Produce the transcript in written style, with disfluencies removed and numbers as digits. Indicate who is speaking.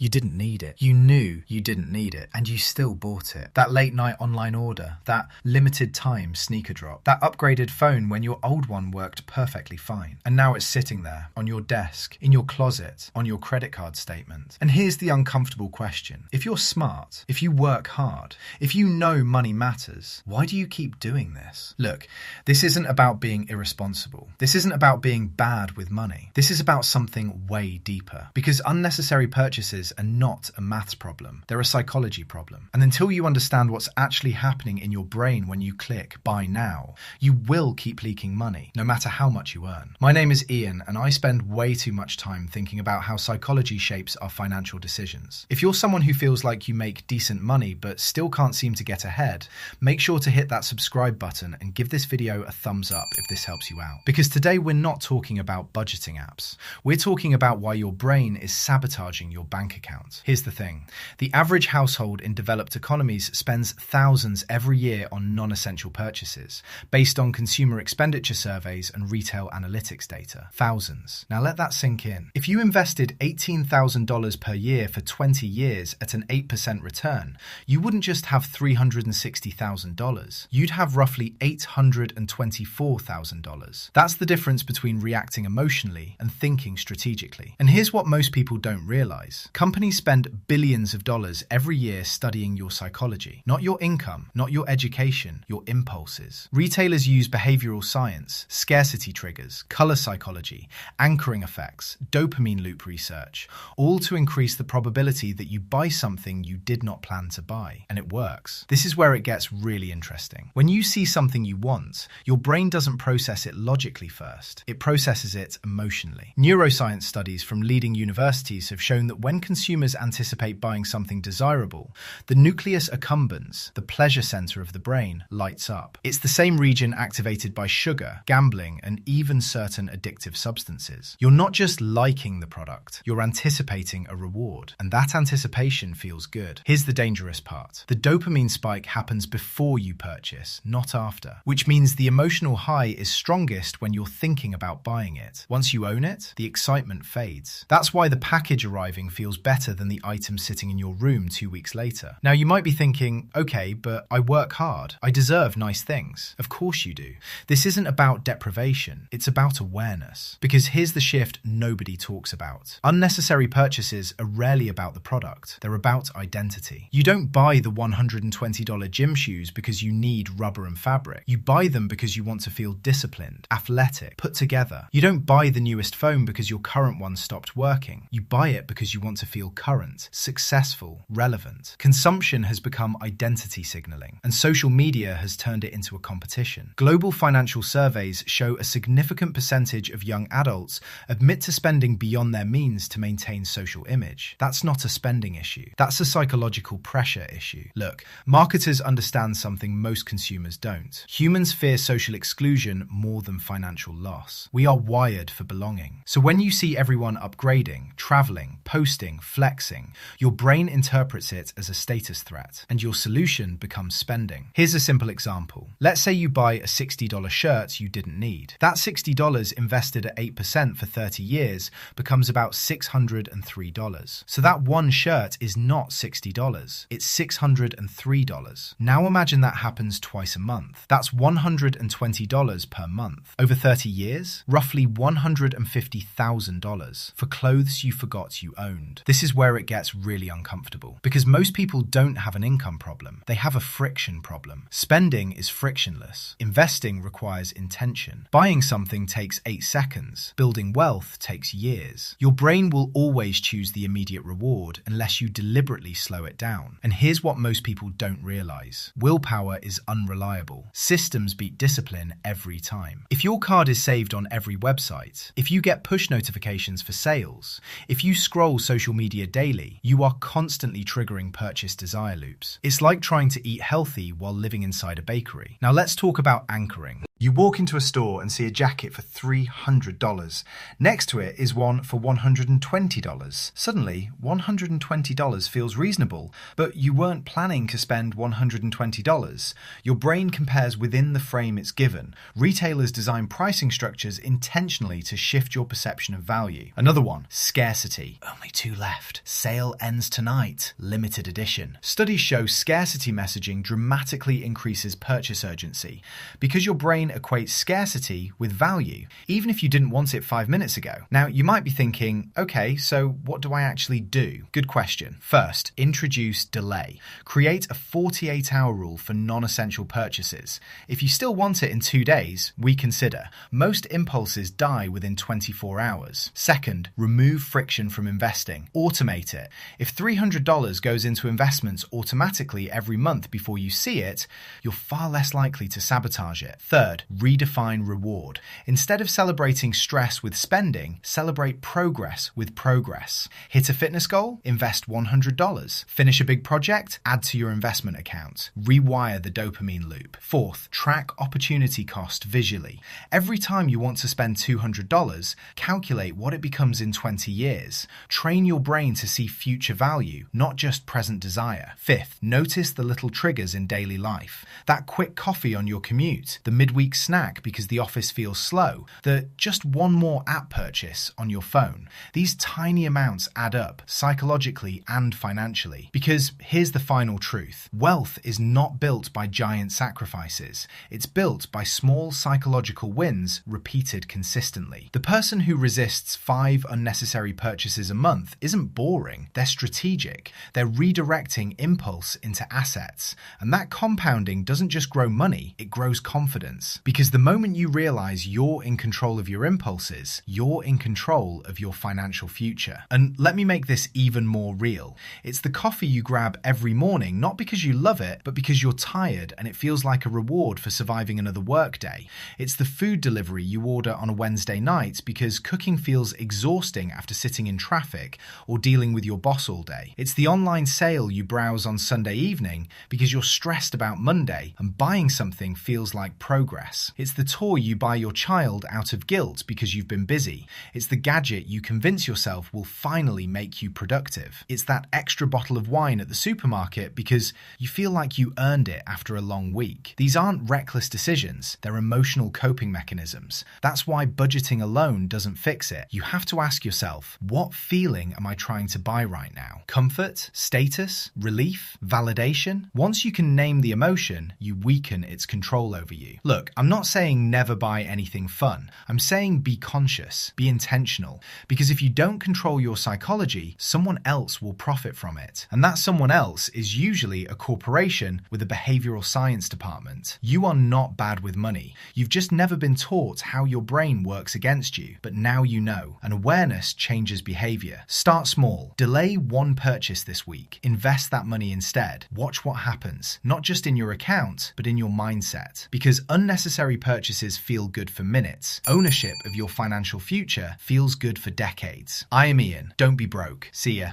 Speaker 1: You didn't need it. You knew you didn't need it, and you still bought it. That late night online order, that limited time sneaker drop, that upgraded phone when your old one worked perfectly fine. And now it's sitting there, on your desk, in your closet, on your credit card statement. And here's the uncomfortable question. If you're smart, if you work hard, if you know money matters, why do you keep doing this? Look, this isn't about being irresponsible. This isn't about being bad with money. This is about something way deeper. Because unnecessary purchases are not a maths problem. They're a psychology problem. And until you understand what's actually happening in your brain when you click buy now, you will keep leaking money, no matter how much you earn. My name is Ian, and I spend way too much time thinking about how psychology shapes our financial decisions. If you're someone who feels like you make decent money but still can't seem to get ahead, make sure to hit that subscribe button and give this video a thumbs up if this helps you out. Because today we're not talking about budgeting apps. We're talking about why your brain is sabotaging your bank account. Here's the thing. The average household in developed economies spends thousands every year on non-essential purchases, based on consumer expenditure surveys and retail analytics data. Thousands. Now let that sink in. If you invested $18,000 per year for 20 years at an 8% return, you wouldn't just have $360,000. You'd have roughly $824,000. That's the difference between reacting emotionally and thinking strategically. And here's what most people don't realize. Companies spend billions of dollars every year studying your psychology, not your income, not your education, your impulses. Retailers use behavioral science, scarcity triggers, color psychology, anchoring effects, dopamine loop research, all to increase the probability that you buy something you did not plan to buy. And it works. This is where it gets really interesting. When you see something you want, your brain doesn't process it logically first. It processes it emotionally. Neuroscience studies from leading universities have shown that when consumers anticipate buying something desirable, the nucleus accumbens, the pleasure center of the brain, lights up. It's the same region activated by sugar, gambling, and even certain addictive substances. You're not just liking the product, you're anticipating a reward. And that anticipation feels good. Here's the dangerous part. The dopamine spike happens before you purchase, not after. Which means the emotional high is strongest when you're thinking about buying it. Once you own it, the excitement fades. That's why the package arriving feels better than the item sitting in your room 2 weeks later. Now you might be thinking, okay, but I work hard. I deserve nice things. Of course you do. This isn't about deprivation. It's about awareness. Because here's the shift nobody talks about. Unnecessary purchases are rarely about the product. They're about identity. You don't buy the $120 gym shoes because you need rubber and fabric. You buy them because you want to feel disciplined, athletic, put together. You don't buy the newest phone because your current one stopped working. You buy it because you want to feel current, successful, relevant. Consumption has become identity signaling, and social media has turned it into a competition. Global financial surveys show a significant percentage of young adults admit to spending beyond their means to maintain social image. That's not a spending issue. That's a psychological pressure issue. Look, marketers understand something most consumers don't. Humans fear social exclusion more than financial loss. We are wired for belonging. So when you see everyone upgrading, traveling, posting, flexing, your brain interprets it as a status threat, and your solution becomes spending. Here's a simple example. Let's say you buy a $60 shirt you didn't need. That $60 invested at 8% for 30 years becomes about $603. So that one shirt is not $60, it's $603. Now imagine that happens twice a month. That's $120 per month. Over 30 years, roughly $150,000 for clothes you forgot you owned. This is where it gets really uncomfortable, because most people don't have an income problem. They have a friction problem. Spending is frictionless. Investing requires intention. Buying something takes 8 seconds. Building wealth takes years. Your brain will always choose the immediate reward unless you deliberately slow it down. And here's what most people don't realize. Willpower is unreliable. Systems beat discipline every time. If your card is saved on every website, if you get push notifications for sales, if you scroll social media daily, you are constantly triggering purchase desire loops. It's like trying to eat healthy while living inside a bakery. Now let's talk about anchoring. You walk into a store and see a jacket for $300. Next to it is one for $120. Suddenly, $120 feels reasonable, but you weren't planning to spend $120. Your brain compares within the frame it's given. Retailers design pricing structures intentionally to shift your perception of value. Another one, scarcity. Only 2 left. Sale ends tonight. Limited edition. Studies show scarcity messaging dramatically increases purchase urgency because your brain equates scarcity with value, even if you didn't want it 5 minutes ago. Now, you might be thinking, okay, so what do I actually do? Good question. First, introduce delay. Create a 48-hour rule for non-essential purchases. If you still want it in 2 days, reconsider. Most impulses die within 24 hours. Second, remove friction from investing. Automate it. If $300 goes into investments automatically every month before you see it, you're far less likely to sabotage it. Third, redefine reward. Instead of celebrating stress with spending, celebrate progress with progress. Hit a fitness goal? Invest $100. Finish a big project? Add to your investment account. Rewire the dopamine loop. Fourth, track opportunity cost visually. Every time you want to spend $200, calculate what it becomes in 20 years. Train your brain to see future value, not just present desire. Fifth, notice the little triggers in daily life. That quick coffee on your commute, the midweek snack because the office feels slow, the just one more app purchase on your phone. These tiny amounts add up, psychologically and financially. Because here's the final truth. Wealth is not built by giant sacrifices. It's built by small psychological wins repeated consistently. The person who resists 5 unnecessary purchases a month isn't boring. They're strategic. They're redirecting impulse into assets. And that compounding doesn't just grow money, it grows confidence. Because the moment you realize you're in control of your impulses, you're in control of your financial future. And let me make this even more real. It's the coffee you grab every morning, not because you love it, but because you're tired and it feels like a reward for surviving another workday. It's the food delivery you order on a Wednesday night because cooking feels exhausting after sitting in traffic or dealing with your boss all day. It's the online sale you browse on Sunday evening because you're stressed about Monday and buying something feels like progress. It's the toy you buy your child out of guilt because you've been busy. It's the gadget you convince yourself will finally make you productive. It's that extra bottle of wine at the supermarket because you feel like you earned it after a long week. These aren't reckless decisions, they're emotional coping mechanisms. That's why budgeting alone doesn't fix it. You have to ask yourself, what feeling am I trying to buy right now? Comfort? Status? Relief? Validation? Once you can name the emotion, you weaken its control over you. Look, I'm not saying never buy anything fun. I'm saying be conscious, be intentional. Because if you don't control your psychology, someone else will profit from it. And that someone else is usually a corporation with a behavioral science department. You are not bad with money. You've just never been taught how your brain works against you. But now you know. And awareness changes behavior. Start small. Delay one purchase this week. Invest that money instead. Watch what happens. Not just in your account, but in your mindset. Because unnecessary purchases feel good for minutes. Ownership of your financial future feels good for decades. I am Ian. Don't be broke. See ya.